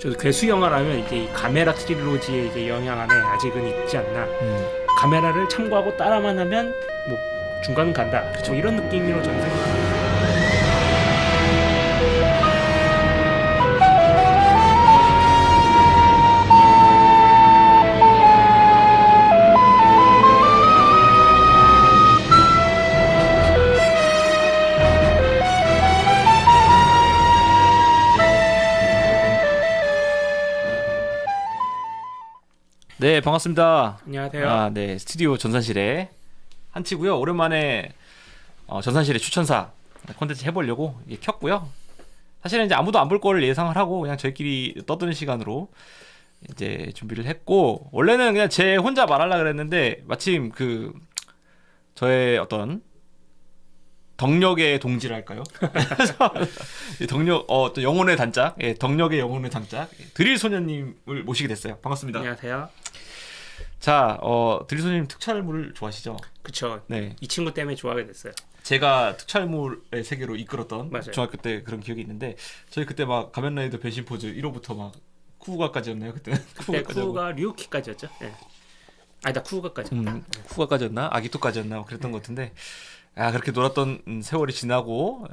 저도 괴수 영화라면 이제 이 카메라 트릴로지의 이제 영향 안에 아직은 있지 않나. 카메라를 참고하고 따라만 하면 뭐 중간은 간다. 뭐 이런 느낌으로 저는 생각합니다. 네, 반갑습니다. 안녕하세요. 네, 스튜디오 전산실에 한치고요. 오랜만에 전산실의 추천사 콘텐츠 해보려고 켰고요. 사실은 이제 아무도 안 볼 거를 예상을 하고 그냥 저희끼리 떠드는 시간으로 이제 준비를 했고, 원래는 그냥 제 혼자 말하려고 그랬는데 마침 그 저의 어떤 덕력의 동지랄까요? 덕력, 또 영혼의 단짝, 덕력의 영혼의 단짝, 드릴 소녀님을 모시게 됐어요. 반갑습니다. 안녕하세요. 자, 드릴 소녀님 특촬물 좋아하시죠? 그쵸. 네. 이 친구 때문에 좋아하게 됐어요. 제가 특촬물의 세계로 이끌었던 맞아요. 중학교 때 그런 기억이 있는데, 저희 그때 막 가면라이더 변신 포즈 1호부터 막 쿠우가까지였나요? 그때? 그때 쿠우가 류키까지였죠. 네. 아니다, 쿠우가까지였다. 쿠우가까지였나? 아기토까지였나? 뭐 그랬던 것 같은데, 그렇게 놀았던 세월이 지나고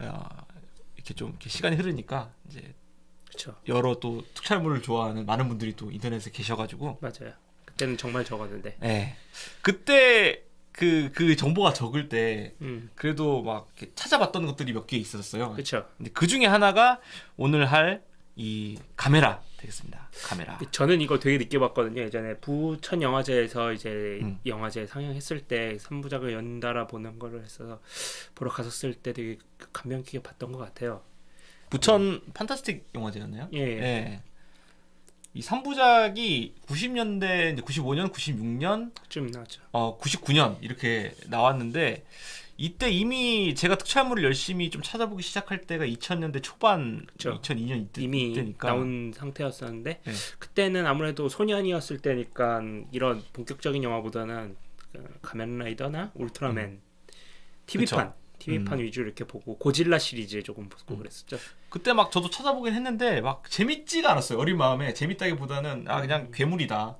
이렇게 좀 이렇게 시간이 흐르니까 이제 그쵸. 여러 또 특촬물을 좋아하는 많은 분들이 또 인터넷에 계셔가지고, 맞아요. 그때는 정말 적었는데. 네. 그때 그 정보가 적을 때 그래도 막 이렇게 찾아봤던 것들이 몇 개 있었어요. 그쵸. 근데 그 중에 하나가 오늘 할 이 카메라 되겠습니다. 카메라. 저는 이거 되게 늦게 봤거든요. 예전에 부천 영화제에서 이제 영화제 상영했을 때 3부작을 연달아 보는 거를 했어서 보러 갔었을 때 되게 감명 깊게 봤던 것 같아요. 부천 판타스틱 영화제였나요? 예. 예. 이 3부작이 90년대, 이제 95년, 96년, 좀 나왔죠. 99년 이렇게 나왔는데, 이때 이미 제가 특촬물을 열심히 좀 찾아보기 시작할 때가 2000년대 초반, 그쵸. 2002년 이미 이때니까. 나온 상태였었는데 네. 그때는 아무래도 소년이었을 때니까 이런 본격적인 영화보다는 가면라이더나 울트라맨 TV판 위주로 이렇게 보고 고질라 시리즈 조금 보고 그랬었죠. 그때 막 저도 찾아보긴 했는데 막 재밌지가 않았어요. 어린 마음에. 재밌다기보다는 그냥 괴물이다.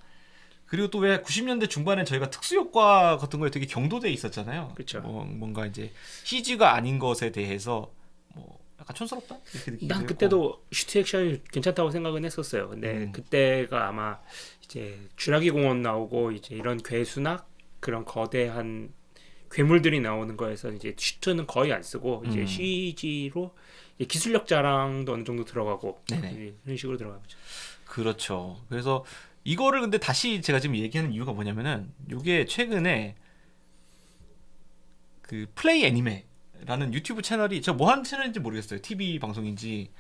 그리고 또 왜 90년대 중반에 저희가 특수효과 같은 거에 되게 경도돼 있었잖아요. 그쵸. 뭔가 이제 CG가 아닌 것에 대해서 뭐 약간 촌스럽다? 이렇게 느끼기도 난 했고. 그때도 슈트 액션이 괜찮다고 생각은 했었어요. 근데 그때가 아마 이제 쥐라기 공원 나오고 이제 이런 괴수나 그런 거대한 괴물들이 나오는 거에서 이제 슈트는 거의 안 쓰고 이제 CG로 기술력 자랑도 어느 정도 들어가고 네네. 이런 식으로 들어가죠. 그렇죠. 그래서 이거를 근데 다시 제가 지금 얘기하는 이유가 뭐냐면은 이게 최근에 그 플레이 애니메라는 유튜브 채널이 저 뭐 하는 채널인지 모르겠어요. TV 방송인지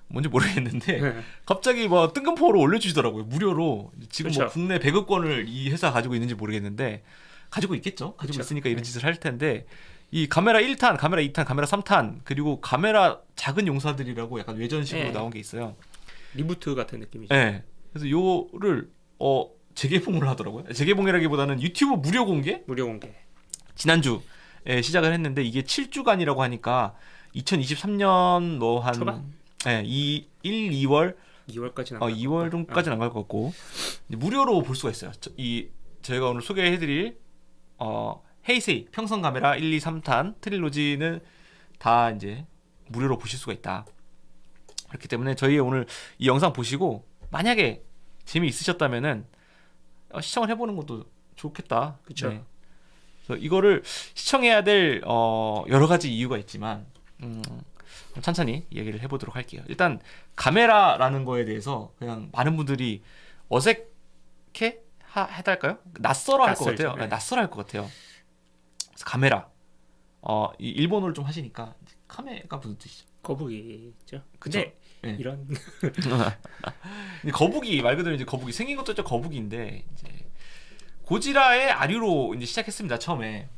뭔지 모르겠는데 갑자기 뭐 뜬금포로 올려주시더라고요. 무료로. 지금 뭐 그쵸. 국내 배급권을 이 회사 가지고 있는지 모르겠는데 가지고 있겠죠. 가지고 그쵸. 있으니까 이런 짓을 할 텐데, 이 카메라 1탄, 카메라 2탄, 카메라 3탄, 그리고 카메라 작은 용사들이라고 약간 외전식으로 나온 게 있어요. 리부트 같은 느낌이죠. 네. 그래서 요를 재개봉을 하더라고요. 재개봉이라기보다는 유튜브 무료 공개? 무료 공개. 지난주에 시작을 했는데 이게 7주간이라고 하니까 2023년 뭐 한 초반? 1, 2월 2월까지는 2월 정도까지는 안 갈 것 같고 무료로 볼 수가 있어요. 저희가 오늘 소개해드릴 헤이세이 평성 카메라 1, 2, 3탄 트릴로지는 다 이제 무료로 보실 수가 있다. 그렇기 때문에 저희 오늘 이 영상 보시고 만약에 재미있으셨다면은 시청을 해보는 것도 좋겠다. 그쵸. 네. 그래서 이거를 시청해야 될 여러 가지 이유가 있지만 천천히 얘기를 해보도록 할게요. 일단 카메라라는 거에 대해서 그냥 많은 분들이 어색해 해달까요? 낯설어 할 것 낯설죠. 같아요. 네. 낯설어 할 것 같아요. 그래서 카메라. 이 일본어를 좀 하시니까 카메가 무슨 뜻이죠? 거북이죠. 그쵸? 근데 네. 이런 근데 거북이 말 그대로 이제 거북이 생긴 것도 진짜 거북이인데 이제 고지라의 아류로 이제 시작했습니다 처음에.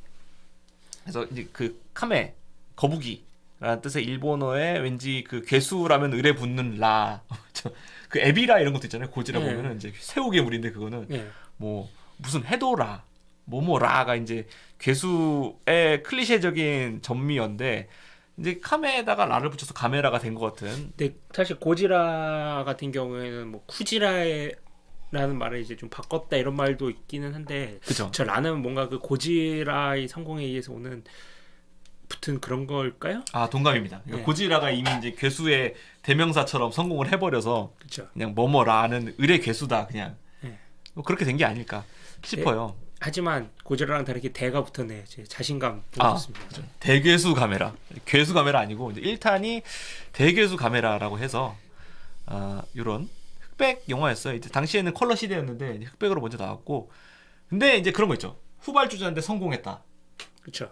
그래서 이제 그 카메 거북이라는 뜻의 일본어에 왠지 그 괴수라면 을에 붙는 라, 그 에비라 이런 것도 있잖아요. 고지라 네. 보면은 이제 새우 괴물인데 그거는 예. 뭐 무슨 해도라 뭐뭐라가 이제 괴수의 클리셰적인 전미어인데 이제 카메에다가 라를 붙여서 카메라가 된 것 같은. 근데 사실 고지라 같은 경우에는 뭐 쿠지라라는 말을 이제 좀 바꿨다 이런 말도 있기는 한데 그죠. 저 라는 뭔가 그 고지라의 성공에 의해서 오는 붙은 그런 걸까요? 아 동감입니다. 그러니까 네. 고지라가 이미 이제 괴수의 대명사처럼 성공을 해버려서 그렇죠. 그냥 뭐뭐라는 을의 괴수다 그냥 네. 뭐 그렇게 된 게 아닐까 싶어요. 하지만 고지라랑 다르게 대가 붙었네. 제 자신감 아, 보여줬습니다. 그죠. 대괴수 카메라, 괴수 카메라 아니고 이제 1탄이 대괴수 카메라라고 해서 이런 흑백 영화였어요. 이제 당시에는 컬러 시대였는데 이제 흑백으로 먼저 나왔고, 근데 이제 그런 거 있죠. 후발주자인데 성공했다. 그렇죠.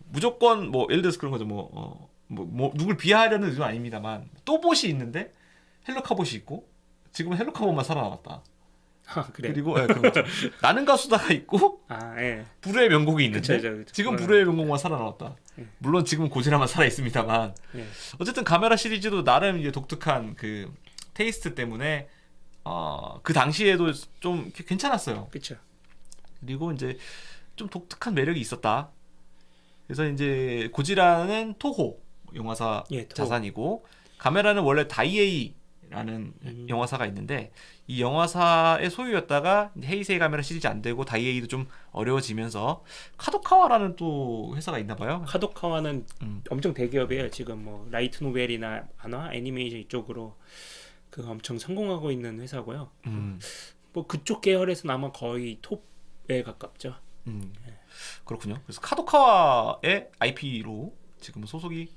무조건 뭐 예를 들어서 그런 거죠. 뭐 누굴 비하하려는 의도는 아닙니다만 또봇이 있는데 헬로카봇이 있고 지금은 헬로카봇만 살아남았다. 그래. 그리고 그런 거죠. 나는 가수다가 있고 예. 불후의 명곡이 있는데 그쵸. 지금 불후의 명곡만 살아남았다. 물론 지금은 고지라만 살아 있습니다만 예. 어쨌든 카메라 시리즈도 나름 이제 독특한 그 테이스트 때문에 그 당시에도 좀 괜찮았어요. 그렇죠. 그리고 이제 좀 독특한 매력이 있었다. 그래서 이제 고지라는 토호 영화사 예, 토호. 자산이고 카메라는 원래 다이에이라는 영화사가 있는데 이 영화사의 소유였다가 헤이세이 카메라 시리즈 안 되고 다이에이도 좀 어려워지면서 카도카와라는 또 회사가 있나 봐요. 카도카와는 엄청 대기업이에요. 지금 뭐 라이트 노벨이나 만화, 애니메이션 이쪽으로 그 엄청 성공하고 있는 회사고요. 뭐 그쪽 계열에서는 아마 거의 톱에 가깝죠. 그렇군요. 그래서 카도카와의 IP로 지금 소속이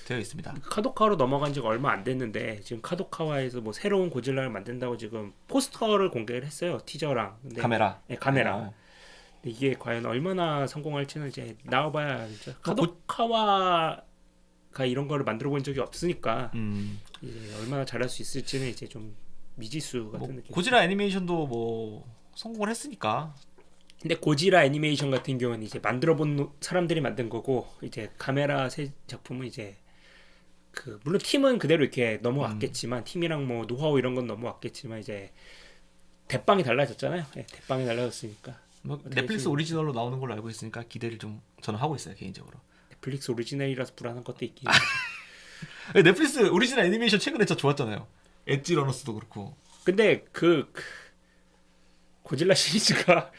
되어 있습니다. 카도카와로 넘어간 지가 얼마 안 됐는데 지금 카도카와에서 뭐 새로운 고질라를 만든다고 지금 포스터를 공개를 했어요. 티저랑. 근데 카메라. 네, 카메라. 근데 이게 과연 얼마나 성공할지는 이제 나와봐야 알죠. 카도카와가 이런 거를 만들어 본 적이 없으니까 이제 얼마나 잘할 수 있을지는 이제 좀 미지수 같은 느낌. 고지라 애니메이션도 뭐 성공을 했으니까. 근데 고지라 애니메이션 같은 경우는 이제 만들어 본 사람들이 만든 거고 이제 카메라 새 작품은 이제 그 물론 팀은 그대로 이렇게 넘어왔겠지만 팀이랑 뭐 노하우 이런 건 넘어왔겠지만 이제 대빵이 달라졌잖아요. 네, 대빵이 달라졌으니까. 뭐 넷플릭스 오리지널로 나오는 걸로 알고 있으니까 기대를 좀 저는 하고 있어요 개인적으로. 넷플릭스 오리지널이라서 불안한 것도 있긴. 넷플릭스 오리지널 애니메이션 최근에 진짜 좋았잖아요. 엣지 러너스도 그렇고. 근데 그 고질라 시리즈가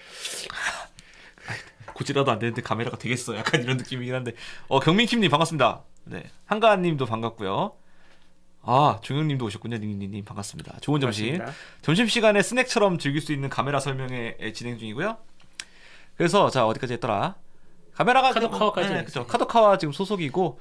고지라도 안 되는데 카메라가 되겠어. 약간 이런 느낌이긴 한데. 경민킴님 반갑습니다. 네, 한가한님도 반갑고요. 종영님도 오셨군요. 닝닝님 반갑습니다. 좋은 점심. 맞습니다. 점심 시간에 스낵처럼 즐길 수 있는 카메라 설명회 진행 중이고요. 그래서 자 어디까지 했더라? 카메라가 카도카와까지 네, 그렇죠. 카도카와 지금 소속이고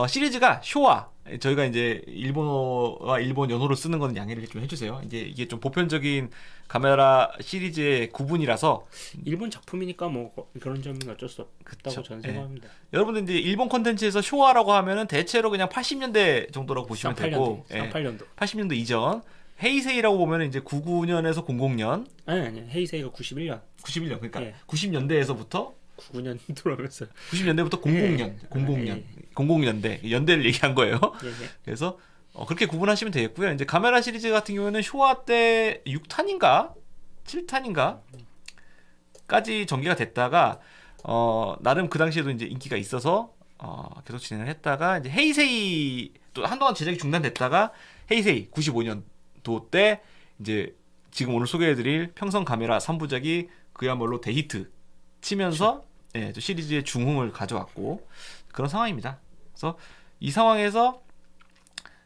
시리즈가 쇼와 저희가 이제 일본어와 일본 연어를 쓰는 거는 양해를 좀 해주세요. 이제 이게 좀 보편적인 카메라 시리즈의 구분이라서 일본 작품이니까 뭐 그런 점은 어쩔 수 없다고 그쵸. 저는 생각합니다. 여러분들 이제 일본 콘텐츠에서 쇼와라고 하면은 대체로 그냥 80년대 정도라고 보시면 되고 38년도. 80년도 이전 헤이세이라고 보면은 이제 99년에서 00년 아니 헤이세이가 91년. 91년 그러니까 예. 90년대에서부터 99년 들어오면서 90년대부터 00년, 00년, 00년대 연대를 얘기한 거예요. 예. 그래서 그렇게 구분하시면 되겠고요. 이제 카메라 시리즈 같은 경우에는 쇼와 때 6탄인가 7탄인가 까지 전개가 됐다가 나름 그 당시에도 이제 인기가 있어서 계속 진행을 했다가 이제 헤이세이 또 한동안 제작이 중단됐다가 헤이세이 95년도 때 이제 지금 오늘 소개해드릴 평성 카메라 3부작이 그야말로 대히트 치면서 또 시리즈의 중흥을 가져왔고 그런 상황입니다. 그래서 이 상황에서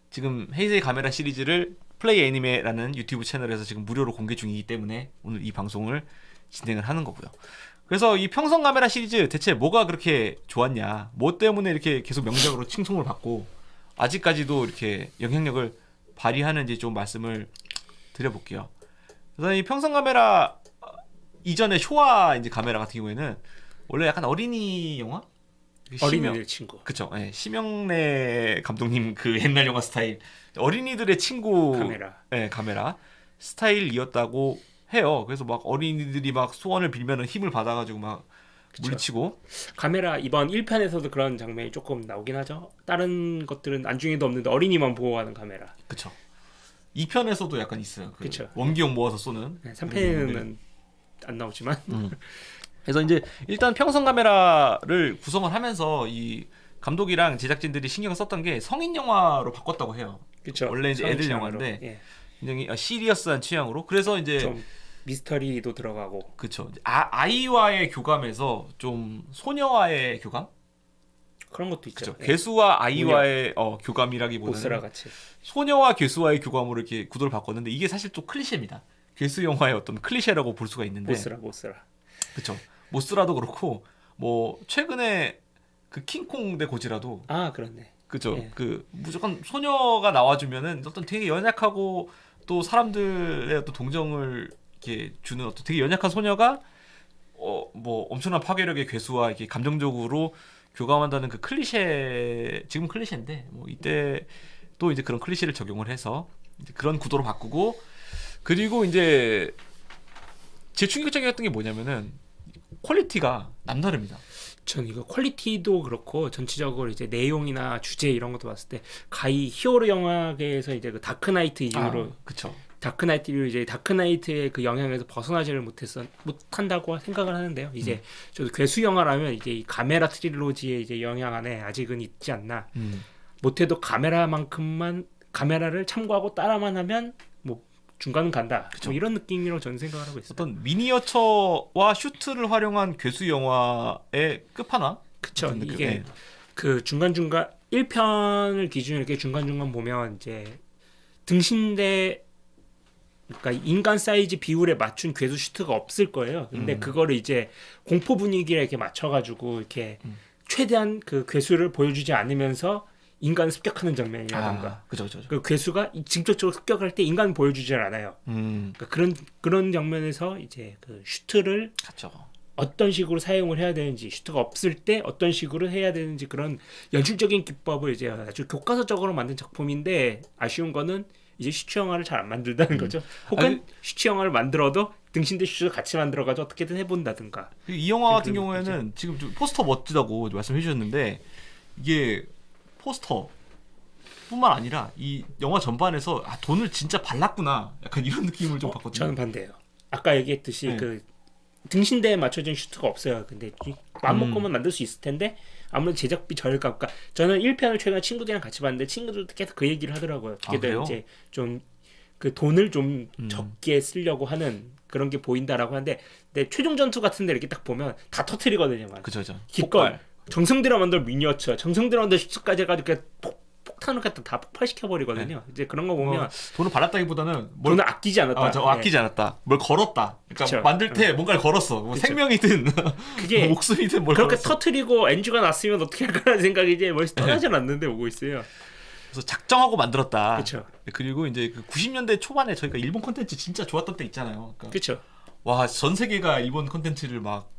지금 헤이세이 카메라 시리즈를 플레이 애니메라는 유튜브 채널에서 지금 무료로 공개 중이기 때문에 오늘 이 방송을 진행을 하는 거고요. 그래서 이 평성 카메라 시리즈 대체 뭐가 그렇게 좋았냐, 뭐 때문에 이렇게 계속 명작으로 칭송을 받고 아직까지도 이렇게 영향력을 발휘하는지 좀 말씀을 드려볼게요. 그래서 이 평성 카메라 이전에 쇼와 이제 카메라 같은 경우에는 원래 약간 어린이 영화? 어린이들 친구. 그쵸. 네, 심영래 감독님 그 옛날 영화 스타일 어린이들의 친구 카메라 스타일이었다고 해요. 그래서 막 어린이들이 막 소원을 빌면은 힘을 받아가지고 막 물리치고. 카메라 이번 1편에서도 그런 장면이 조금 나오긴 하죠. 다른 것들은 안중에도 없는데 어린이만 보호하는 카메라. 그쵸. 2편에서도 약간 있어요. 그쵸. 원기용 모아서 쏘는. 3편에는 안 나오지만. 그래서 이제 일단 평성 카메라를 구성을 하면서 이 감독이랑 제작진들이 신경 썼던 게 성인 영화로 바꿨다고 해요. 그쵸. 원래 이제 애들 성취향으로. 영화인데 예. 굉장히 시리어스한 취향으로. 그래서 이제 좀 미스터리도 들어가고. 그쵸. 아이와의 교감에서 좀 소녀와의 교감? 그런 것도 있죠. 그쵸. 예. 괴수와 아이와의 교감이라기보다는 보스라 같이. 소녀와 괴수와의 교감으로 이렇게 구도를 바꿨는데 이게 사실 또 클리셰입니다. 괴수 영화의 어떤 클리셰라고 볼 수가 있는데. 보스라. 그쵸. 모스라도 그렇고 뭐 최근에 그 킹콩 대 고지라도 아, 그렇네. 그죠. 예. 그 무조건 소녀가 나와주면은 어떤 되게 연약하고 또 사람들의 어떤 동정을 이렇게 주는 어떤 되게 연약한 소녀가 뭐 엄청난 파괴력의 괴수와 이렇게 감정적으로 교감한다는 그 클리셰, 지금 클리셰인데 뭐 이때 또 이제 그런 클리셰를 적용을 해서 이제 그런 구도로 바꾸고, 그리고 이제 제 충격적이었던 게 뭐냐면은 퀄리티가 남다릅니다. 전 이거 퀄리티도 그렇고 전체적으로 이제 내용이나 주제 이런 것도 봤을 때 가히 히어로 영화계에서 이제 그 다크나이트 이후로 그쵸. 다크나이트를 이제 다크나이트의 그 영향에서 벗어나지를 못한다고 생각을 하는데요. 이제 저도 괴수 영화라면 이제 이 가메라 트릴로지의 이제 영향 안에 아직은 있지 않나. 못해도 가메라만큼만 카메라를 참고하고 따라만 하면 뭐 중간은 간다. 뭐 이런 느낌으로 저는 생각을 하고 있어요. 어떤 미니어처와 슈트를 활용한 괴수 영화의 끝판왕? 그쵸. 이게 그 중간중간 1편을 기준으로 이렇게 중간중간 보면 이제 등신대, 그러니까 인간 사이즈 비율에 맞춘 괴수 슈트가 없을 거예요. 근데 그거를 이제 공포 분위기에 이렇게 맞춰가지고 이렇게 최대한 그 괴수를 보여주지 않으면서 인간을 습격하는 장면이라던가. 그죠. 그 괴수가 직접적으로 습격할 때 인간을 보여주질 않아요. 그러니까 그런 장면에서 이제 그 슈트를 그렇죠. 어떤 식으로 사용을 해야 되는지, 슈트가 없을 때 어떤 식으로 해야 되는지 그런 연출적인 기법을 이제 아주 교과서적으로 만든 작품인데, 아쉬운 거는 이제 슈트 영화를 잘 안 만들다는 거죠. 혹은 슈트 영화를 만들어도 등신대 슈트를 같이 만들어가지고 어떻게든 해본다든가. 이 영화 같은 경우에는 지금 좀 포스터 멋지다고 말씀해 주셨는데, 이게 포스터 뿐만 아니라 이 영화 전반에서 돈을 진짜 발랐구나, 약간 이런 느낌을 좀 받거든요. 저는 반대예요. 아까 얘기했듯이 그 등신대에 맞춰진 슈트가 없어요. 근데 맘먹고만 만들 수 있을 텐데 아무래도 제작비 절감. 그러니까 저는 1편을 최근에 친구들이랑 같이 봤는데 친구들도 계속 그 얘기를 하더라고요. 어떻게든 이제 좀 그 돈을 좀 적게 쓰려고 하는 그런 게 보인다라고 하는데, 근데 최종 전투 같은 데 이렇게 딱 보면 다 터트리거든요. 그죠. 기껏 정성 들여 만들 미니어처, 정성 들여 만들 슈트까지 해가지고 그냥 폭탄을 갖다 다 폭발시켜 버리거든요. 이제 그런 거 보면 돈을 발랐다기보다는 돈을 아끼지 않았다. 아끼지 않았다. 뭘 걸었다. 그러니까 그쵸. 만들 때 뭔가를 걸었어. 뭐 생명이든 그게 목숨이든 뭘 그렇게 걸었어. 터트리고 NG가 났으면 어떻게 할까라는 생각이 이제 머릿속에 떠나질 않는데 오고 있어요. 그래서 작정하고 만들었다. 그렇죠. 그리고 이제 그 90년대 초반에 저희가 일본 콘텐츠 진짜 좋았던 때 있잖아요. 그러니까 그렇죠. 와, 전 세계가 일본 콘텐츠를 막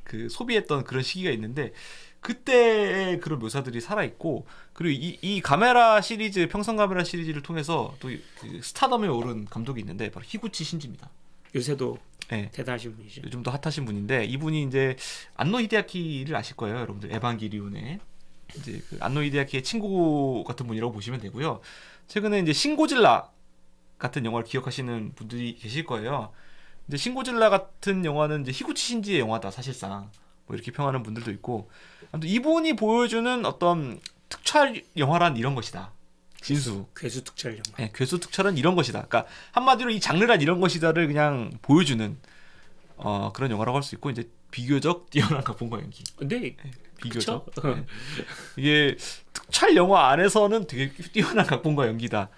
그 소비했던 그런 시기가 있는데, 그때의 그런 묘사들이 살아 있고, 그리고 이 카메라 시리즈, 평성 카메라 시리즈를 통해서 또 그 스타덤에 오른 감독이 있는데 바로 히구치 신지입니다. 요새도 네. 대단하신 분이죠. 요즘 도 핫하신 분인데, 이분이 이제 안노 히데아키를 아실 거예요, 여러분들. 에반게리온의 이제 그 안노 히데아키의 친구 같은 분이라고 보시면 되고요. 최근에 이제 신고질라 같은 영화를 기억하시는 분들이 계실 거예요. 근데 신고질라 같은 영화는 이제 히구치 신지의 영화다 사실상, 뭐 이렇게 평하는 분들도 있고, 아무튼 이분이 보여주는 어떤 특촬 영화란 이런 것이다. 진수. 괴수 특촬 영화. 네, 괴수 특촬은 이런 것이다. 그러니까 한마디로 이 장르란 이런 것이다를 그냥 보여주는 그런 영화라고 할 수 있고, 이제 비교적 뛰어난 각본과 연기. 근데 비교적. 네. 이게 특촬 영화 안에서는 되게 뛰어난 각본과 연기다.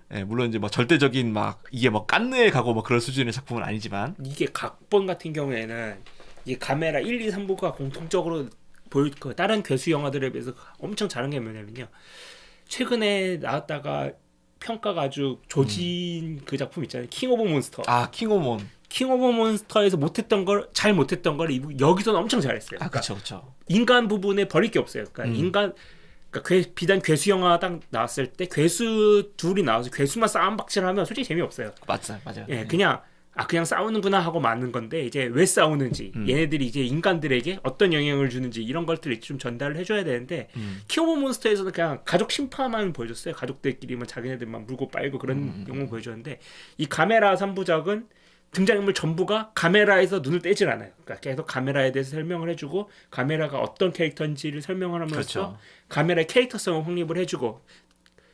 네, 물론 이제 뭐 절대적인 막 이게 뭐 깐느에 가고 뭐 그런 수준의 작품은 아니지만, 이게 각본 같은 경우에는 이 카메라 1, 2, 3부가 공통적으로 그 다른 괴수 영화들에 비해서 엄청 잘한 게 뭐냐면요. 최근에 나왔다가 평가가 아주 조진 그 작품 있잖아요. 킹 오브 몬스터. 킹오몬. 킹 오브 몬스터에서 잘 못했던 걸 여기서는 엄청 잘했어요. 그러니까 그렇죠. 인간 부분에 버릴 게 없어요. 그러니까 비단 괴수 영화 딱 나왔을 때 괴수 둘이 나와서 괴수만 싸움박질을 하면 솔직히 재미없어요. 맞아요. 예, 그냥 싸우는구나 하고 마는 건데, 이제 왜 싸우는지, 얘네들이 이제 인간들에게 어떤 영향을 주는지 이런 것들을 좀 전달을 해줘야 되는데, 킹 오브 몬스터에서는 그냥 가족 심파만 보여줬어요. 가족들끼리만 자기네들만 물고 빨고 그런 영웅 보여줬는데, 이 카메라 3부작은 등장인물 전부가 카메라에서 눈을 떼질 않아요. 그러니까 계속 카메라에 대해서 설명을 해주고 카메라가 어떤 캐릭터인지를 설명을 하면서 그렇죠. 카메라의 캐릭터성을 확립을 해주고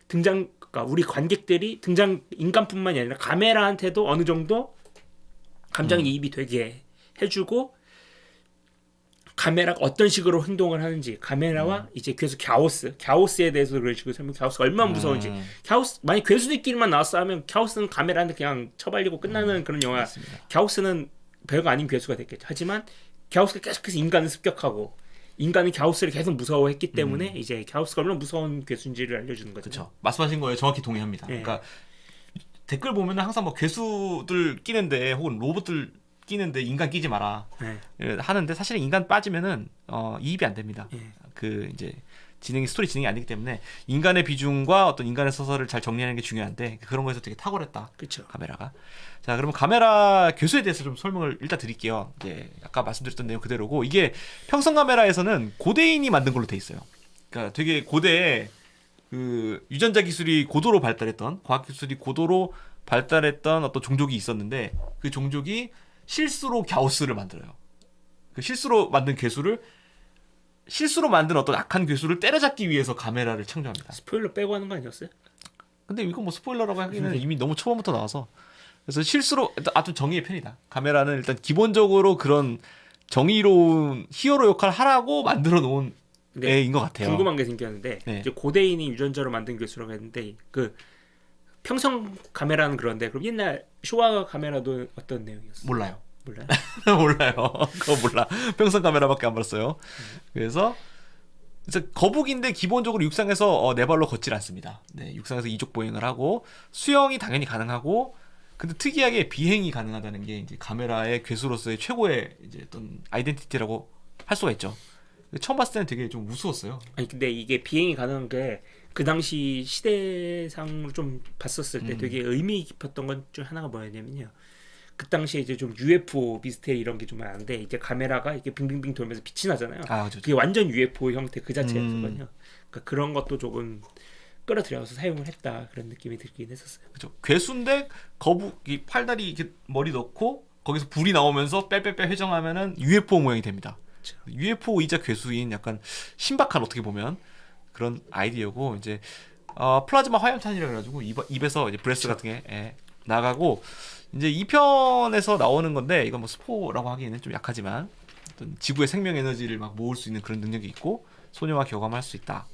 그러니까 우리 관객들이 인간뿐만이 아니라 카메라한테도 어느 정도 감정이입이 되게 해주고 카메라가 어떤 식으로 행동을 하는지 카메라와 이제 괴수 갸오스에 대해서 그런 식으로 설명 갸오스가 얼마나 무서운지 갸오스 만약 괴수들끼리만 나왔어 하면 갸오스는 카메라한테 그냥 처발리고 끝나는 그런 영화 맞습니다. 갸오스는 별거 아닌 괴수가 됐겠죠. 하지만 갸오스가 계속해서 인간을 습격하고 인간은 갸오스를 계속 무서워했기 때문에 이제 갸오스가 얼마나 무서운 괴수인지를 알려주는 거죠. 그렇죠. 말씀하신 거에 정확히 동의합니다. 예. 그러니까 댓글 보면은 항상 뭐 괴수들 끼는데 혹은 로봇들 끼는데 인간 끼지 마라 네. 하는데 사실은 인간 빠지면은 이입이 안 됩니다. 예. 그 이제 스토리 진행이 안 되기 때문에 인간의 비중과 어떤 인간의 서사를 잘 정리하는 게 중요한데 그런 거에서 되게 탁월했다. 그렇죠. 카메라가. 자, 그러면 카메라 교수에 대해서 좀 설명을 일단 드릴게요. 이제 아까 말씀드렸던 내용 그대로고 이게 평성 카메라에서는 고대인이 만든 걸로 돼 있어요. 그러니까 되게 고대에 그 유전자 기술이 고도로 발달했던 과학 기술이 고도로 발달했던 어떤 종족이 있었는데 그 종족이 실수로 갸오스를 만들어요. 그 실수로 만든 괴수를 실수로 만든 어떤 악한 괴수를 때려잡기 위해서 카메라를 창조합니다. 스포일러 빼고 하는 거 아니었어요? 근데 이거 뭐 스포일러라고 하기는 이미 너무 초반부터 나와서 그래서 실수로 아주 정의의 편이다. 카메라는 일단 기본적으로 그런 정의로운 히어로 역할을 하라고 만들어 놓은 네. 애인 것 같아요. 궁금한 게 생겼는데 네. 이제 고대인이 유전자로 만든 괴수라고 했는데 그 평성 카메라는 그런데 그럼 옛날 쇼와 카메라도 어떤 내용이었어요? 몰라요. 몰라요? 몰라요. 그거 몰라. 평선 카메라밖에 안 봤어요. 그래서 거북인데 기본적으로 육상에서 네 발로 걷질 않습니다. 네, 육상에서 이족 보행을 하고 수영이 당연히 가능하고 근데 특이하게 비행이 가능하다는 게 이제 카메라의 괴수로서의 최고의 이제 어떤 아이덴티티라고 할 수가 있죠. 처음 봤을 때는 되게 좀 우스웠어요. 아니 근데 이게 비행이 가능한 게 그 당시 시대상으로 좀 봤었을 때 되게 의미 깊었던 건 중 하나가 뭐였냐면요. 그 당시에 이제 좀 UFO 미스테리 이런 게 좀 많은데 이제 카메라가 이렇게 빙빙빙 돌면서 빛이 나잖아요. 아, 그렇죠. 그게 완전 UFO 형태 그 자체였거든요. 그러니까 그런 것도 조금 끌어들여서 사용을 했다 그런 느낌이 들긴 했었어요. 그렇죠. 괴수인데 거북이 팔다리 이렇게 머리 넣고 거기서 불이 나오면서 뺄뺄뺄 회전하면은 UFO 모양이 됩니다. 그렇죠. UFO이자 괴수인 약간 신박한 어떻게 보면 그런 아이디어고 이제 플라즈마 화염탄이라 그래가지고 입에서 이제 브레스 같은 게 나가고 이제 2편에서 나오는 건데 이건 뭐 스포라고 하기에는 좀 약하지만 어떤 지구의 생명 에너지를 막 모을 수 있는 그런 능력이 있고 소녀와 교감할 수 있다.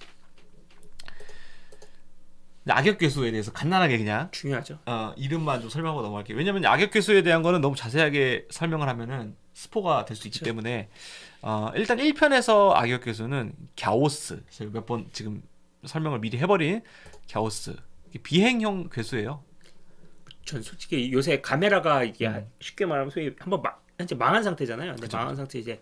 악역 괴수에 대해서 간단하게 그냥 중요하죠. 이름만 좀 설명하고 넘어갈게요. 왜냐면 악역 괴수에 대한 거는 너무 자세하게 설명을 하면은 스포가 될 수 있기 때문에 일단 1편에서 악역 괴수는 갸오스. 제가 몇 번 지금 설명을 미리 해버린 갸오스. 비행형 괴수예요. 전 솔직히 요새 카메라가 이게 쉽게 말하면 소위 한번 이제 망한 상태잖아요. 근데 그쵸. 망한 상태 이제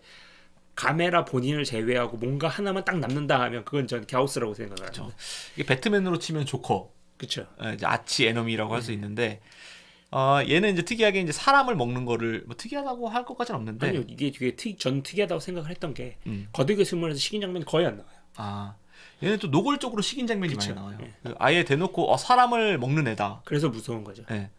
카메라 본인을 제외하고 뭔가 하나만 딱 남는다 하면 그건 전 갸우스라고 생각을 합니다. 이게 배트맨으로 치면 조커. 그렇죠. 이제 아치 에너미라고 할 수 있는데 얘는 이제 특이하게 이제 사람을 먹는 거를 뭐 특이하다고 할 것까지는 없는데 아니요 이게 되게 전 특이하다고 생각을 했던 게 음. 거대교 스물에서 식인 장면이 거의 안 나와요. 얘는 또 노골적으로 식인 장면이 그쵸. 많이 나와요. 예. 아예 대놓고 사람을 먹는 애다. 그래서 무서운 거죠. 예.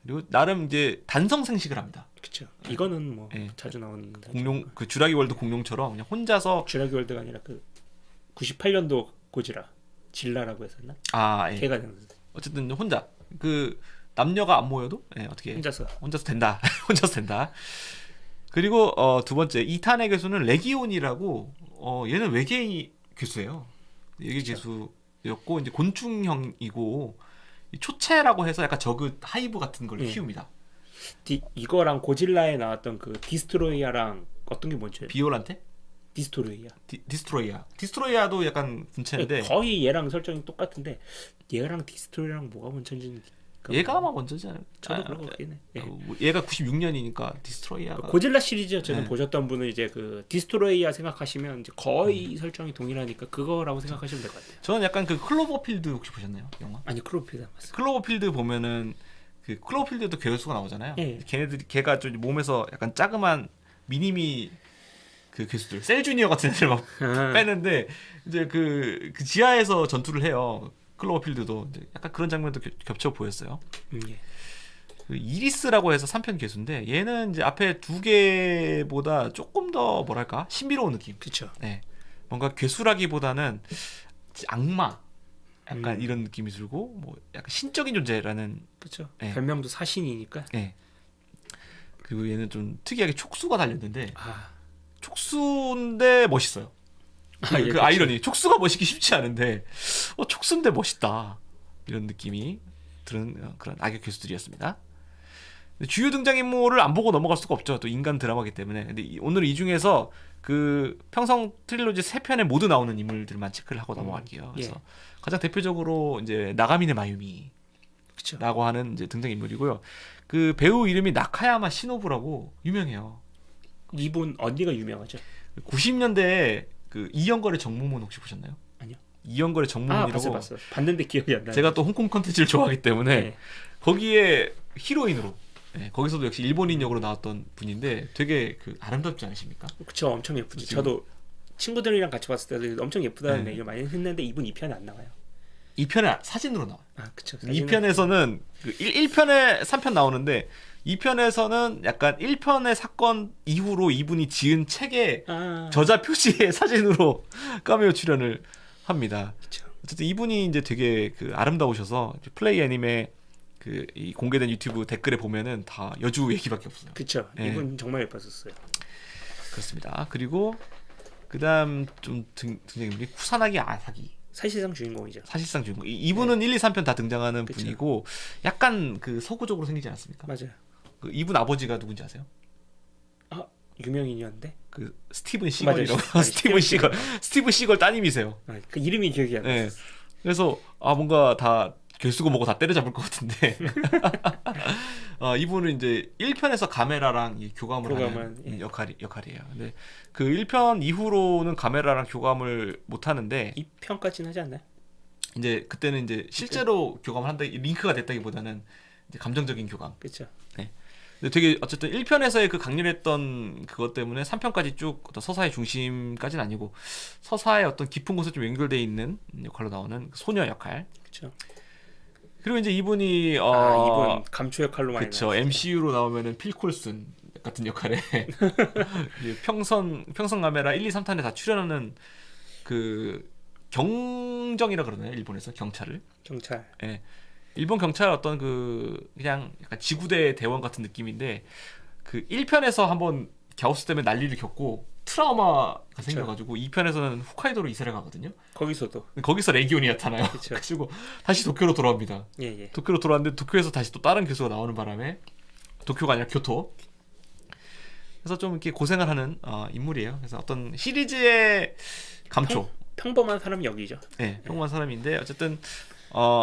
그리고 나름 이제 단성 생식을 합니다. 그렇죠. 이거는 뭐 예. 자주 나오는 공룡 그 주라기 월드 공룡처럼 그냥 혼자서 주라기 월드가 아니라 그 98년도 고지라 질라라고 했었나? 예. 걔가 되는 어쨌든 혼자 그 남녀가 안 모여도 어떻게 혼자서 된다. 혼자서 된다. 그리고 두 번째 2탄의 괴수는 레기온이라고 얘는 외계인 괴수예요. 외계 괴수였고 이제 곤충형이고 초체라고 해서 약간 저그 하이브 같은 걸 키웁니다. 이거랑 고질라에 나왔던 그 디스트로이아랑 어떤 게 먼저예요? 비올한테? 디스트로이아. 디스트로이아도 약간 분체인데 거의 얘랑 설정이 똑같은데 얘랑 디스트로이아랑 뭐가 먼저인지 얘가 아마 먼저지 않아요? 저도 그런 것 같긴 해. 예. 얘가 96년이니까 디스트로이아가 고질라 시리즈 저는 네. 보셨던 분은 이제 그 디스트로이아 생각하시면 이제 거의 설정이 동일하니까 그거라고 생각하시면 될 것 같아요. 저는 약간 그 클로버필드 혹시 보셨나요? 영화? 아니 크로필드 안 봤어요. 클로버필드 보면은 그 클로버필드도 괴수가 나오잖아요. 예. 걔가 좀 몸에서 약간 자그만 미니미 그 괴수들 셀 주니어 같은 애들 막 빼는데 이제 그 지하에서 전투를 해요. 클로버필드도 이제 약간 그런 장면도 겹쳐 보였어요. 예. 그 이리스라고 해서 3편 괴수인데 얘는 이제 앞에 두 개보다 조금 더 뭐랄까 신비로운 느낌. 그렇죠. 네. 뭔가 괴수라기보다는 악마 약간 이런 느낌이 들고 뭐 약간 신적인 존재라는. 그렇죠. 네. 별명도 사신이니까. 네. 그리고 얘는 좀 특이하게 촉수가 달렸는데 촉수인데 멋있어요. 그 그쵸. 아이러니 촉수가 멋있기 쉽지 않은데 촉수인데 멋있다 이런 느낌이 드는 그런 악역 괴수들이었습니다. 주요 등장인물을 안 보고 넘어갈 수가 없죠. 또 인간 드라마이기 때문에. 근데 오늘 이 중에서 그 평성 트릴로지 3편에 모두 나오는 인물들만 체크를 하고 넘어갈게요. 그래서 가장 대표적으로 이제 나가미네 마유미라고 그쵸. 하는 이제 등장인물이고요. 그 배우 이름이 나카야마 시노부라고 유명해요. 이분 언니가 유명하죠. 90년대에 그 이영걸의 정무문 혹시 보셨나요? 아니요. 이영걸의 정무문이라고. 봤어요. 봤는데 기억이 안 나요. 제가 또 홍콩 컨텐츠를 좋아하기 때문에 네. 거기에 히로인으로 거기서도 역시 일본인 역으로 나왔던 분인데 되게 그 아름답지 않으십니까? 그쵸. 엄청 예쁘죠. 지금- 저도 친구들이랑 같이 봤을 때도 엄청 예쁘다는 네. 얘기를 많이 했는데 이분 2편에 안 나와요. 2편에 사진으로 나와요. 그쵸. 2편에서는 그 1편에 3편 나오는데 2편에서는 약간 1편의 사건 이후로 이분이 지은 책에 저자 표지의 사진으로 카메오 출연을 합니다. 그쵸. 어쨌든 이분이 이제 되게 그 아름다우셔서 플레이 애니메 그 이 공개된 유튜브 댓글에 보면은 다 여주 얘기밖에 없어요. 그쵸. 네. 이분 정말 예뻤었어요. 그렇습니다. 그리고 그다음 좀 등장인물이 쿠사나기 아사기. 사실상 주인공이죠. 사실상 주인공. 이분은 1, 2, 3편 다 등장하는 그쵸. 분이고 약간 그 서구적으로 생기지 않았습니까? 맞아요. 그 이분 아버지가 누군지 아세요? 유명인이었는데. 그 스티븐 시걸이라고. 맞아요. 스티븐 시걸 따님이세요. 그 이름이 기억이 안 나요. 네. 그래서 뭔가 다 괴수고 뭐고 다 때려잡을 것 같은데 이분은 이제 1편에서 가메라랑 교감을 하는 역할이에요. 근데 그 1편 이후로는 가메라랑 교감을 못 하는데 2편까지는 하지 않나요? 이제 그때는 이제 실제로 교감을 한다, 링크가 됐다기보다는 이제 감정적인 교감. 그렇죠. 근데 되게 어쨌든 1편에서의 그 강렬했던 그것 때문에 3편까지 쭉 어떤 서사의 중심까지는 아니고 서사의 어떤 깊은 곳에 좀 연결돼 있는 역할로 나오는 소녀 역할. 그렇죠. 그리고 이제 이분이 이분 감초 역할로 많이 그쵸. 나왔어요. MCU로 나오면은 필 콜슨 같은 역할에 이제 평성 카메라 1, 2, 3탄에 다 출연하는 그 경정이라 그러나요? 일본에서 경찰을. 경찰. 예. 일본 경찰 어떤 그 그냥 약간 지구대 대원 같은 느낌인데 그 1편에서 한번 갸우스 때문에 난리를 겪고 트라우마가 생겨가지고 2편에서는 홋카이도로 이사를 가거든요. 거기서 레기온이 나타나요. 그리고 다시 도쿄로 돌아옵니다. 예. 도쿄로 돌아왔는데 도쿄에서 다시 또 다른 교수가 나오는 바람에 도쿄가 아니라 교토. 그래서 좀 이렇게 고생을 하는 인물이에요. 그래서 어떤 시리즈의 감초. 평범한 사람 역이죠. 네, 평범한 사람인데 어쨌든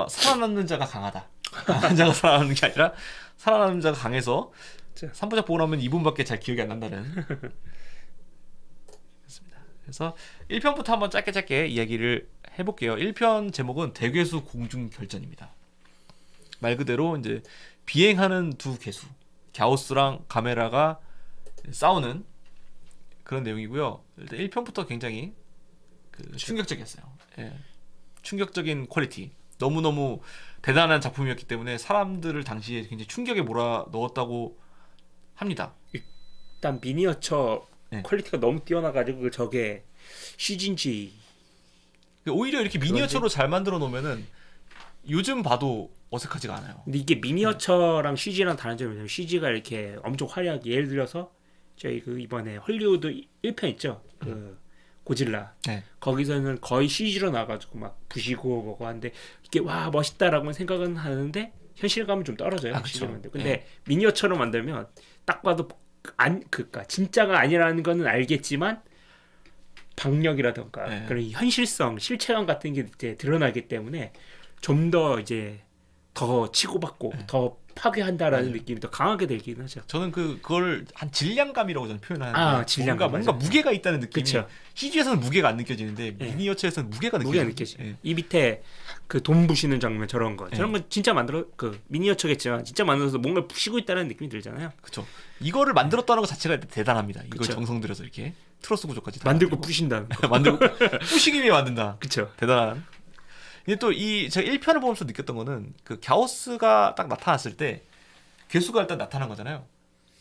살아남는 자가 강하다. 강한 자가 살아남는 게 아니라 살아남는 자가 강해서 3부작 보고 나면 2분밖에 잘 기억이 안 난다는. 그렇습니다. 그래서 1편부터 한번 짧게 이야기를 해볼게요. 1편 제목은 대괴수 공중결전입니다. 말 그대로 이제 비행하는 두 괴수 갸우스랑 가메라가 싸우는 그런 내용이고요. 일단 1편부터 굉장히 충격적이었어요. 예. 충격적인 퀄리티. 너무너무 대단한 작품이었기 때문에 사람들을 당시에 굉장히 충격에 몰아넣었다고 합니다. 일단 미니어처 퀄리티가 너무 뛰어나가지고 저게 CG인지 오히려 이렇게 미니어처로 잘 만들어 놓으면은 요즘 봐도 어색하지가 않아요. 근데 이게 미니어처랑 CG랑 다른 점이 뭐냐면 CG가 이렇게 엄청 화려하게 예를 들어서 저희 그 이번에 헐리우드 1편 있죠. 그 고질라. 거기서는 거의 CG로 나와가지고 막 부시고 뭐고 하는데 이게 와 멋있다라고 생각은 하는데 현실감은 좀 떨어져요. 그쵸. 근데 미니어처로 만들면 딱 봐도 그니까 진짜가 아니라는 거는 알겠지만 박력이라던가 그런 현실성, 실체감 같은 게 이제 드러나기 때문에 좀 더 이제 더 치고받고 더 파괴한다라는 느낌이 더 강하게 들긴 하죠. 저는 그걸 한 질량감이라고 저는 표현하는데 질량감 뭔가 무게가 있다는 느낌이. 그쵸. CG에서는 무게가 안 느껴지는데 미니어처에서는 무게가 느껴져요. 이 밑에 그 돈 부시는 장면 저런 거 진짜 만들어 그 미니어처겠지만 진짜 만들어서 뭔가 부시고 있다는 느낌이 들잖아요. 그렇죠. 이거를 만들었다는 것 자체가 대단합니다. 이걸 그쵸. 정성 들여서 이렇게 트러스 구조까지 다 만들고 부신다는 거. 만들고 부시기 위해 만든다. 그렇죠. 대단한. 근데 또 제가 1편을 보면서 느꼈던 거는 그 갸오스가 딱 나타났을 때 괴수가 일단 나타난 거잖아요.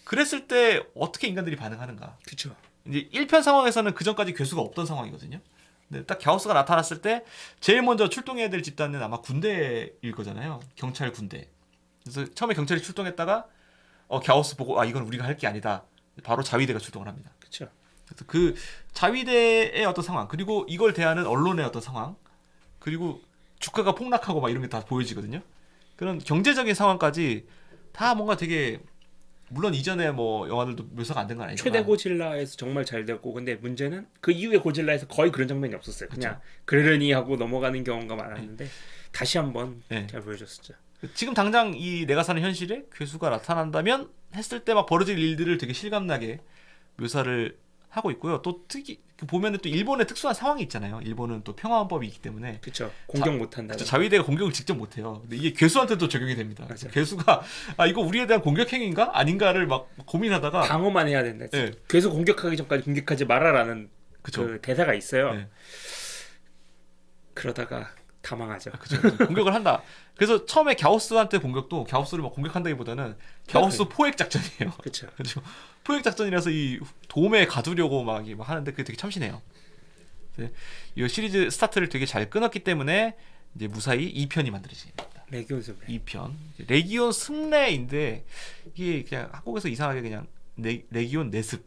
그랬을 때 어떻게 인간들이 반응하는가? 그렇죠. 이제 1편 상황에서는 그 전까지 괴수가 없던 상황이거든요. 근데 딱 갸우스가 나타났을 때 제일 먼저 출동해야 될 집단은 아마 군대일 거잖아요. 경찰 군대. 그래서 처음에 경찰이 출동했다가 갸우스 보고 이건 우리가 할 게 아니다. 바로 자위대가 출동을 합니다. 그렇죠. 그래서 그 자위대의 어떤 상황, 그리고 이걸 대하는 언론의 어떤 상황, 그리고 주가가 폭락하고 막 이런 게 다 보여지거든요. 그런 경제적인 상황까지 다 뭔가 되게, 물론 이전에 뭐 영화들도 묘사가 안 된 건 아니지만 최대 고질라에서 정말 잘 됐고, 근데 문제는 그 이후에 고질라에서 거의 그런 장면이 없었어요. 그냥 그러려니 하고 넘어가는 경우가 많았는데 다시 한번 잘 보여줬었죠. 지금 당장 이 내가 사는 현실에 괴수가 나타난다면 했을 때 막 벌어질 일들을 되게 실감나게 묘사를 하고 있고요. 또 특히 보면은 또 일본의 특수한 상황이 있잖아요. 일본은 또 평화헌법이 있기 때문에 그렇죠. 공격 못 한다. 자위대가 공격을 직접 못 해요. 근데 이게 괴수한테도 적용이 됩니다. 맞아. 괴수가 이거 우리에 대한 공격 행위인가 아닌가를 막 고민하다가 방어만 해야 된다. 네. 계속 공격하기 전까지 공격하지 말아라는 그쵸. 그 대사가 있어요. 네. 그러다가 다 망하죠. 그쵸. 공격을 한다. 그래서 처음에 갸우스한테 공격도 갸우스를 막 공격한다기보다는 갸우스 포획 작전이에요. 그렇죠. 그렇죠. 포획 작전이라서 이 도움에 가두려고 막 하는데 그게 되게 참신해요. 이 시리즈 스타트를 되게 잘 끊었기 때문에 이제 무사히 2편이 만들어집니다. 레기온 습레. 2편. 레기온 습레인데 이게 그냥 한국에서 이상하게 그냥 레기온 내습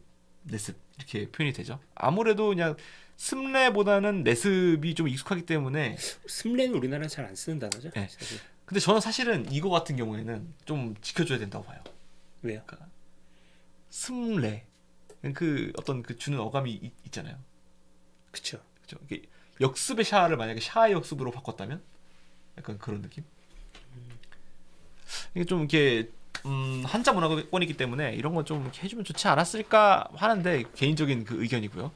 이렇게 표현이 되죠. 아무래도 그냥 습레보다는 내습이 좀 익숙하기 때문에. 습레는 우리나라는 잘 안 쓰는 단어죠. 네. 사실. 근데 저는 사실은 이거 같은 경우에는 좀 지켜줘야 된다고 봐요. 왜요? 그러니까 습레, 그 어떤 그 주는 어감이 있잖아요. 그렇죠. 그죠? 역습의 샤를 만약에 샤의 역습으로 바꿨다면 약간 그런 느낌. 이게 좀 이렇게 한자 문화권이기 때문에 이런 건 좀 해주면 좋지 않았을까 하는데 개인적인 그 의견이고요.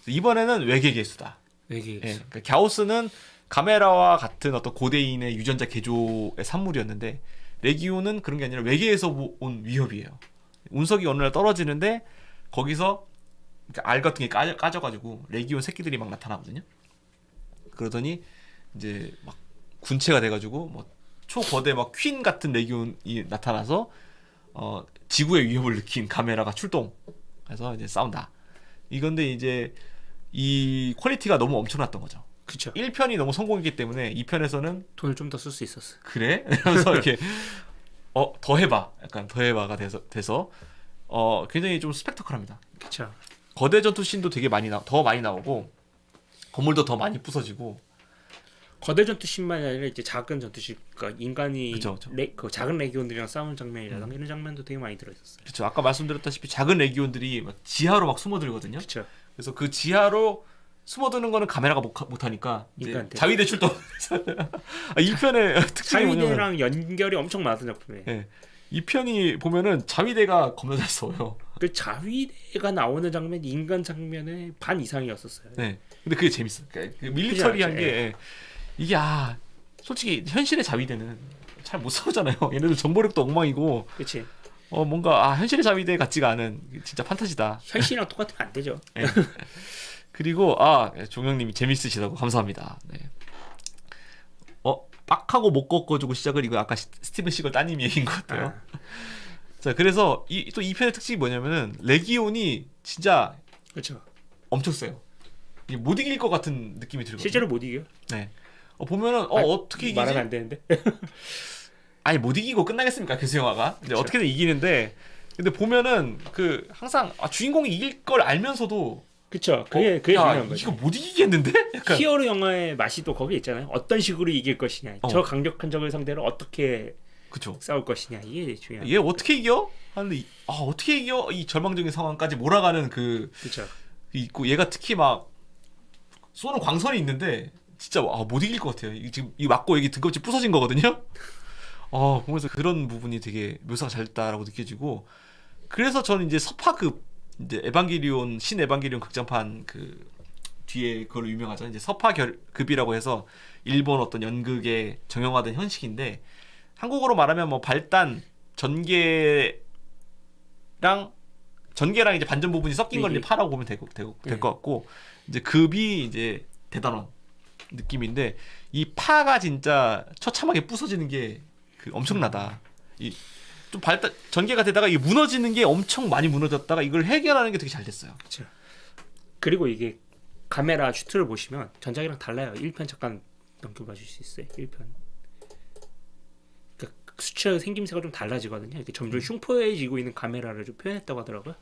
이번에는 외계 개수다. 외계 개수. 그러니까 갸우스는 가메라와 같은 어떤 고대인의 유전자 개조의 산물이었는데 레기온은 그런 게 아니라 외계에서 온 위협이에요. 운석이 어느 날 떨어지는데 거기서 알 같은 게 까져가지고 레기온 새끼들이 막 나타나거든요. 그러더니 이제 막 군체가 돼가지고 뭐 초거대 막 퀸 같은 레기온이 나타나서 지구의 위협을 느낀 가메라가 출동해서 이제 싸운다. 이건데 이제 이 퀄리티가 너무 엄청났던 거죠. 그렇죠. 1편이 너무 성공했기 때문에 2편에서는 돈을 좀 더 쓸 수 있었어. 그래? 이러면서 이렇게 더 해봐. 약간 더 해봐가 돼서 굉장히 좀 스펙터클합니다. 그렇죠. 거대 전투 씬도 되게 더 많이 나오고 건물도 더 많이 부서지고. 거대 전투 씬만이 아니라 이제 작은 전투 씬, 그러니까 인간이 그쵸. 그 작은 레기온들이랑 싸우는 장면이라던가 이런 장면도 되게 많이 들어있었어요. 그렇죠. 아까 말씀드렸다시피 작은 레기온들이 막 지하로 막 숨어들거든요. 그렇죠. 그래서 그 지하로 숨어드는 거는 카메라가 못하니까 자위대 출동. 2편의 특징이 뭐냐면 자위대랑 연결이 엄청 많았던 작품이에요. 네. 2편이 보면은 자위대가 겁나 잘 써요. 그 자위대가 나오는 장면, 인간 장면의 반 이상이었었어요. 네. 근데 그게 재밌어. 그 밀리터리한 게 이게 솔직히 현실의 자위대는 잘 못 싸우잖아요. 얘네들 정보력도 엉망이고. 그렇지. 뭔가 현실의 자위대 같지가 않은 진짜 판타지다. 현실이랑 똑같으면 안 되죠. 네. 그리고 종영님이 재밌으시다고 감사합니다. 네. 빡하고 못 꺾어주고 시작을 이거 아까 스티븐 시걸 따님 얘기인 것 같아요. 자, 그래서 또 2편의 특징이 뭐냐면은 레기온이 진짜 그렇죠. 엄청 세요. 이게 못 이길 것 같은 느낌이 들거든요. 실제로 못 이겨. 네. 보면은 어떻게 이기지? 말하면 안 되는데. 아니 못 이기고 끝나겠습니까 교수 영화가? 근데 어떻게든 이기는데 근데 보면은 그 항상 주인공이 이길 걸 알면서도 그쵸. 그게 중요한 이거 거죠. 못 이기겠는데? 약간. 히어로 영화의 맛이 또 거기 있잖아요. 어떤 식으로 이길 것이냐. 저 강력한 적을 상대로 어떻게 그쵸. 싸울 것이냐. 이게 중요한. 얘 어떻게 이겨? 하는데 어떻게 이겨? 이 절망적인 상황까지 몰아가는 그쵸. 있고 얘가 특히 막 쏘는 광선이 있는데 진짜 못 이길 것 같아요. 지금 이 맞고 여기 등껍질 부서진 거거든요. 보면서 그런 부분이 되게 묘사가 잘 됐다라고 느껴지고 그래서 저는 이제 서파급 이제 신 에반게리온 극장판 그 뒤에 그걸로 유명하죠. 이제 서파급이라고 해서 일본 어떤 연극에 정형화된 형식인데 한국어로 말하면 뭐 발단 전개랑 이제 반전 부분이 섞인 걸 이제 파라고 보면 될 것 같고 이제 급이 이제 대단원 느낌인데 이 파가 진짜 처참하게 부서지는 게 그 엄청나다. 좀 발달 전개가 되다가 이게 무너지는 게 엄청 많이 무너졌다가 이걸 해결하는 게 되게 잘 됐어요. 그렇죠. 그리고 이게 카메라 슈트를 보시면 전작이랑 달라요. 1편 잠깐 넘겨봐 주실 수 있어요? 1편. 그러니까 수채 생김새가 좀 달라지거든요. 이렇게 점점 흉포해지고 있는 카메라를 좀 표현했다고 하더라고요.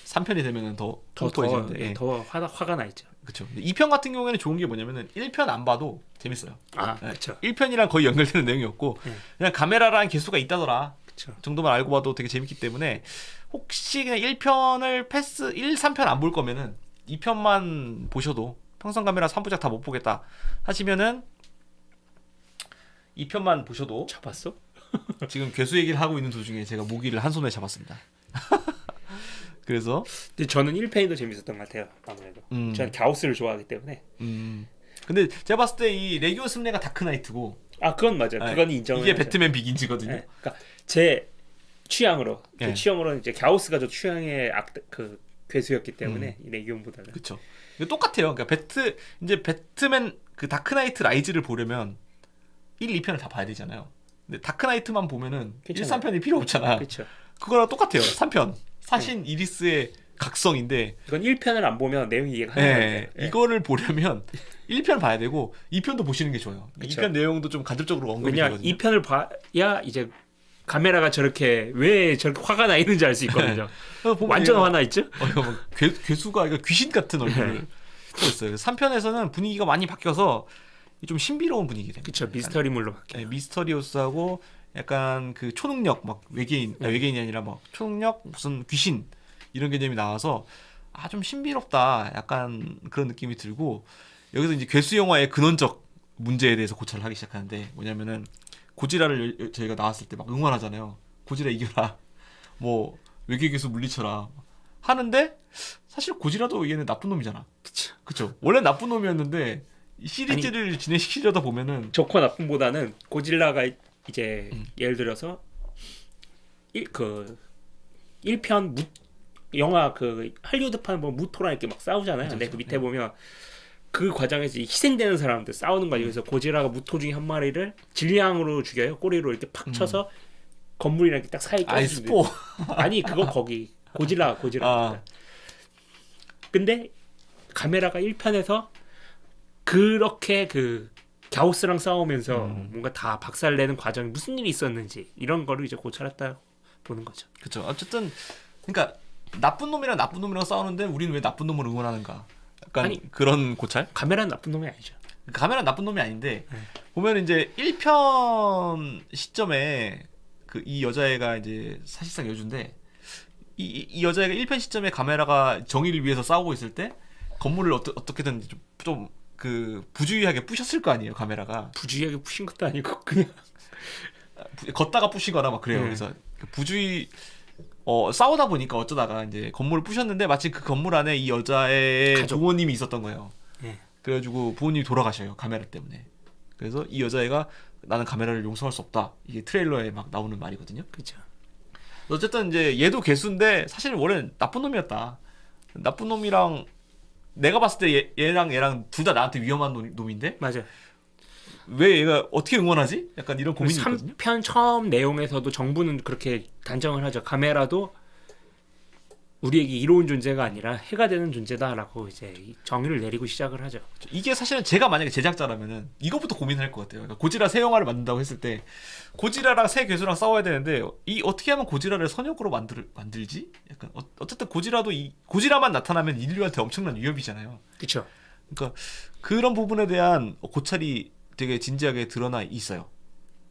3편이 되면은 더 더 흉포해지는데. 화가 나 있죠. 그렇죠. 2편 같은 경우에는 좋은 게 뭐냐면은 1편 안 봐도 재밌어요. 아, 그렇죠. 1편이랑 거의 연결되는 내용이 없고 그냥 카메라라는 개수가 있다더라. 그렇죠. 정도만 알고 봐도 되게 재밌기 때문에 혹시 그냥 1편을 패스 1, 3편 안 볼 거면은 2편만 보셔도 평선 카메라 3부작 다 못 보겠다 하시면은 2편만 보셔도 잡았어? 지금 괴수 얘기를 하고 있는 도중에 제가 모기를 한 손에 잡았습니다. 그래서 근데 저는 1편이 더 재밌었던 것 같아요. 아무래도 저는 갸우스를 좋아하기 때문에. 근데 제가 봤을 때 이 레기온 스네가 다크나이트고 아, 그건 맞아요. 그건 인정을 이게 하죠. 배트맨 비긴즈거든요. 네. 그러니까 제 취향으로 네. 취향으로는 이제 갸우스가 저 취향의 그 괴수였기 때문에 이 레기온보다는. 그렇죠. 똑같아요. 그러니까 이제 배트맨 그 다크나이트 라이즈를 보려면 1, 2편을 다 봐야 되잖아요. 근데 다크나이트만 보면은 1, 괜찮아요. 3편이 필요 없잖아. 그렇죠. 그거랑 똑같아요. 3편. 사신 이리스의 각성인데 이건 1편을 안 보면 내용이 이해가 안 돼요. 이거를 보려면 1편 봐야 되고 2편도 보시는 게 좋아요. 그쵸. 2편 내용도 좀 간접적으로 언급이 왜냐 되거든요. 2편을 봐야 이제 카메라가 저렇게 왜 저렇게 화가 나 있는지 알 수 있거든요. 완전 화나 있죠? 이거 뭐 괴수가 이거 귀신 같은 얼굴을 하고 있어요. 3편에서는 분위기가 많이 바뀌어서 좀 신비로운 분위기가 됩니다. 그렇죠. 미스터리물로 바뀌어요. 미스터리오스하고 약간 그 초능력 막 외계인이 아니라 막 초능력 무슨 귀신 이런 개념이 나와서 좀 신비롭다 약간 그런 느낌이 들고 여기서 이제 괴수 영화의 근원적 문제에 대해서 고찰을 하기 시작하는데 뭐냐면은 고지라를 저희가 나왔을 때 막 응원하잖아요. 고지라 이겨라. 뭐 외계 괴수 물리쳐라. 하는데 사실 고지라도 얘는 나쁜 놈이잖아. 그쵸? 원래 나쁜 놈이었는데 이 시리즈를 진행시키려다 보면은 좋고 나쁨보다는 고질라가 이제 예를 들어서 1편 영화 그 할리우드판 뭐 무토랑 이렇게 막 싸우잖아요. 근데 그 밑에 보면 그 과정에서 희생되는 사람들 싸우는 거죠. 그래서 고지라가 무토 중에 한 마리를 질량으로 죽여요. 꼬리로 이렇게 팍 쳐서 건물이랑 이렇게 딱 사이 껴주는데. 스포. 아니 그거 거기 고질라. 근데 카메라가 1편에서 그렇게 그 갸우스랑 싸우면서 뭔가 다 박살내는 과정이 무슨 일이 있었는지 이런 거를 이제 고찰했다 보는 거죠. 그렇죠. 어쨌든 그러니까 나쁜 놈이랑 싸우는데 우리는 왜 나쁜 놈을 응원하는가? 약간 그런 고찰? 카메라는 나쁜 놈이 아니죠. 카메라는 나쁜 놈이 아닌데 보면 이제 1편 시점에 그 이 여자애가 이제 사실상 여주인데 이 여자애가 1편 시점에 카메라가 정의를 위해서 싸우고 있을 때 건물을 어떻게든 좀 그 부주의하게 부셨을 거 아니에요 카메라가. 부주의하게 부신 것도 아니고 그냥 걷다가 부시거나 막 그래요. 그래서 부주의 싸우다 보니까 어쩌다가 이제 건물을 부셨는데 마치 그 건물 안에 이 여자의 가족. 부모님이 있었던 거예요. 네. 그래가지고 부모님이 돌아가셔요 카메라 때문에. 그래서 이 여자애가 나는 카메라를 용서할 수 없다. 이게 트레일러에 막 나오는 말이거든요. 그렇죠. 어쨌든 이제 얘도 개수인데 사실 원래 나쁜 놈이었다. 나쁜 놈이랑 내가 봤을 때 얘랑 둘 다 나한테 위험한 놈인데 맞아요. 왜 얘가 어떻게 응원하지? 약간 이런 고민이 있거든요. 3편 처음 내용에서도 정부는 그렇게 단정을 하죠. 카메라도 우리에게 이로운 존재가 아니라 해가 되는 존재다라고 이제 정의를 내리고 시작을 하죠. 이게 사실은 제가 만약에 제작자라면은 이것부터 고민할 것 같아요. 그러니까 고지라 새 영화를 만든다고 했을 때 고지라랑 새 괴수랑 싸워야 되는데 이 어떻게 하면 고지라를 선역으로 만들지? 약간 어쨌든 고지라만 나타나면 인류한테 엄청난 위협이잖아요. 그렇죠. 그러니까 그런 부분에 대한 고찰이 되게 진지하게 드러나 있어요.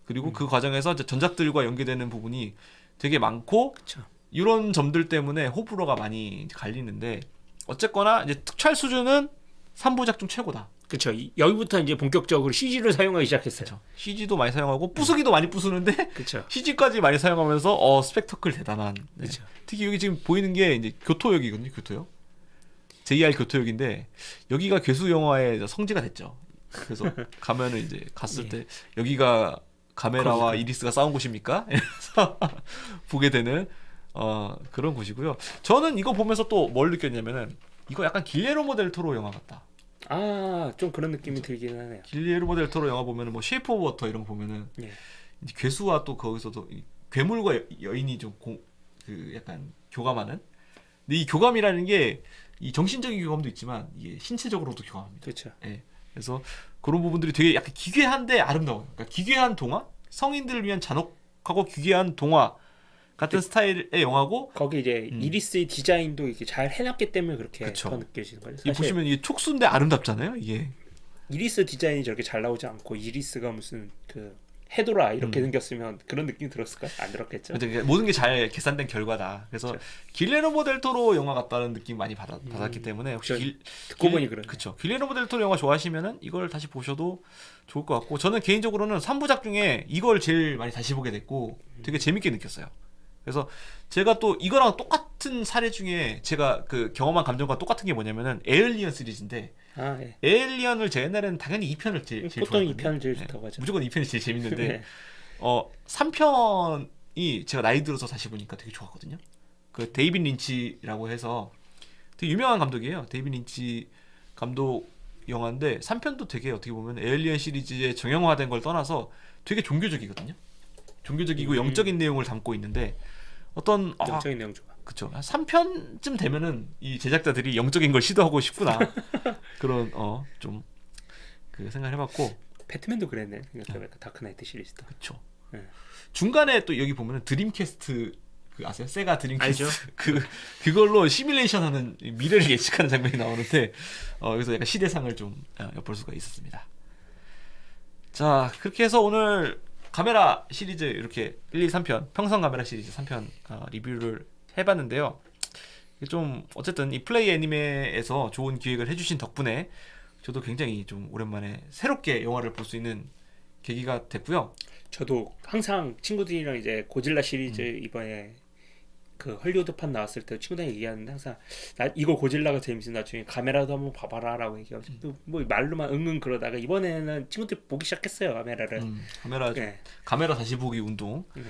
그리고 그 과정에서 이제 전작들과 연계되는 부분이 되게 많고 그렇죠. 이런 점들 때문에 호불호가 많이 갈리는데 어쨌거나 이제 특촬 수준은 3부작 중 최고다. 그렇죠. 여기부터 이제 본격적으로 CG를 사용하기 시작했어요. 그쵸. CG도 많이 사용하고 부수기도 많이 부수는데 그렇죠. CG까지 많이 사용하면서 스펙터클 대단한. 네. 그렇죠. 특히 여기 지금 보이는 게 이제 교토역이거든요. 교토역. JR 교토역인데 여기가 괴수 영화의 성지가 됐죠. 그래서 가면은 이제 갔을 때 여기가 카메라와 이리스가 싸운 곳입니까? 이래서 보게 되는 그런 곳이고요. 저는 이거 보면서 또 뭘 느꼈냐면은 이거 약간 길레르모 델 토로 영화 같다. 좀 그런 느낌이 들긴 하네요. 길레르모 델 토로 영화 보면은 뭐 쉐이프 오브 워터 이런 거 보면은 예. 괴수와 또 거기서도 괴물과 여인이 좀 그 약간 교감하는. 근데 이 교감이라는 게 이 정신적인 교감도 있지만 이게 신체적으로도 교감합니다. 그렇죠. 예. 그래서 그런 부분들이 되게 약간 기괴한데 아름다워요. 그러니까 기괴한 동화, 성인들을 위한 잔혹하고 기괴한 동화 같은 스타일의 영화고 거기 이제 이리스의 디자인도 이렇게 잘 해놨기 때문에 그렇게 그쵸. 더 느껴지는 거죠. 이 사실 보시면 이게 촉수인데 아름답잖아요. 이게 이리스 디자인이 저렇게 잘 나오지 않고 이리스가 무슨 그 헤도라 이렇게 생겼으면 그런 느낌이 들었을까요? 안 들었겠죠. 근데 모든 게 잘 계산된 결과다. 그래서 그렇죠. 길레르모 델 토로 영화 같다는 느낌 많이 받았기 때문에 혹시 듣고 보니 그러네. 그렇죠. 길레르모 델 토로 영화 좋아하시면은 이걸 다시 보셔도 좋을 것 같고 저는 개인적으로는 3부작 중에 이걸 제일 많이 다시 보게 됐고 되게 재밌게 느꼈어요. 그래서 제가 또 이거랑 똑같은 사례 중에 제가 그 경험한 감정과 똑같은 게 뭐냐면은 에일리언 시리즈인데 아, 예. 에일리언을 제 옛날에는 당연히 2편을 제일 보통 좋아했거든요. 2편을 제일 좋다고 하죠. 무조건 2편이 제일 재밌는데 네. 3편이 제가 나이 들어서 다시 보니까 되게 좋았거든요. 그 데이빗 린치라고 해서 되게 유명한 감독이에요. 데이빗 린치 감독 영화인데 3편도 되게 어떻게 보면 에일리언 시리즈의 정형화된 걸 떠나서 되게 종교적이거든요. 종교적이고 영적인 내용을 담고 있는데 어떤 영적인 내용 좋아. 그쵸. 한 3편쯤 되면은 이 제작자들이 영적인 걸 시도하고 싶구나. 그런 좀 그 생각을 해봤고 배트맨도 그랬네. 생각해보니까 다크나이트 시리즈도. 그쵸. 네. 중간에 또 여기 보면은 드림캐스트 그 아세요? 세가 드림캐스트 알죠. 그걸로 시뮬레이션하는 미래를 예측하는 장면이 나오는데 여기서 약간 시대상을 좀 엿볼 수가 있었습니다. 자 그렇게 해서 오늘 카메라 시리즈 이렇게 1, 2, 3편 평성 카메라 시리즈 3편 리뷰를 해봤는데요. 좀 어쨌든 이 플레이 애니메에서 좋은 기획을 해주신 덕분에 저도 굉장히 좀 오랜만에 새롭게 영화를 볼 수 있는 계기가 됐고요. 저도 항상 친구들이랑 이제 고질라 시리즈 이번에 그 헐리우드판 나왔을 때 친구들이 얘기하는데 항상 나 이거 고질라가 재밌어 나중에 카메라도 한번 봐봐라라고 얘기하고 또 뭐 말로만 응응 그러다가 이번에는 친구들 보기 시작했어요 카메라를. 네. 카메라 다시 보기 운동. 네.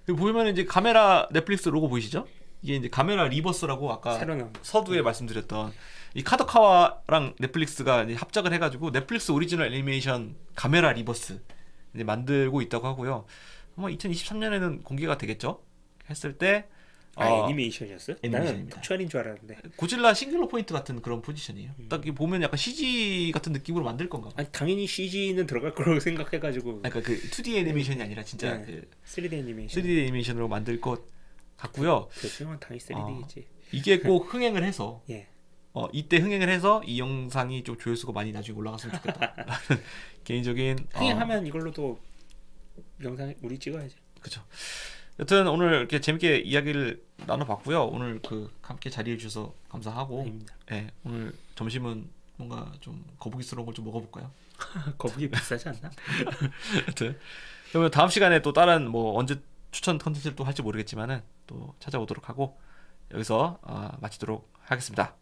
그리고 보면 이제 카메라 넷플릭스 로고 보이시죠? 이게 이제 카메라 리버스라고 아까 새로 나온 서두에 말씀드렸던 이 카도카와랑 넷플릭스가 이제 합작을 해가지고 넷플릭스 오리지널 애니메이션 카메라 리버스 이제 만들고 있다고 하고요. 아마 2023년에는 공개가 되겠죠? 했을 때 애니메이션이었어요? 애니메이션입니다. 나는 픽처리인 줄 알았는데. 고질라 싱글러 포인트 같은 그런 포지션이에요. 딱 이렇게 보면 약간 CG 같은 느낌으로 만들 건가 봐. 아니 당연히 CG는 들어갈 거라고 생각해가지고. 그러니까 그 2D 애니메이션이 아니라 진짜 네. 그 3D 애니메이션. 3D 애니메이션으로 만들 것 같고요. 그렇지만 당연히 3D겠지. 이게 꼭 흥행을 해서 예. 이때 흥행을 해서 이 영상이 좀 조회수가 많이 나중에 올라갔으면 좋겠다. 개인적인 흥행하면 이걸로도 영상 우리 찍어야지. 그렇죠. 여튼 오늘 이렇게 재밌게 이야기를 나눠봤고요. 오늘 함께 자리해 주셔서 감사하고, 아닙니다. 네, 오늘 점심은 뭔가 좀 거북이스러운 걸 좀 먹어볼까요? 거북이 비싸지 않나? 여튼 그러면 다음 시간에 또 다른 뭐 언제 추천 컨텐츠를 또 할지 모르겠지만은 또 찾아오도록 하고 여기서 마치도록 하겠습니다.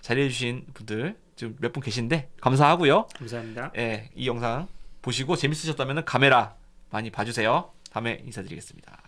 자리해주신 분들 지금 몇 분 계신데 감사하고요. 감사합니다. 이 영상 보시고 재밌으셨다면 카메라 많이 봐주세요. 다음에 인사드리겠습니다.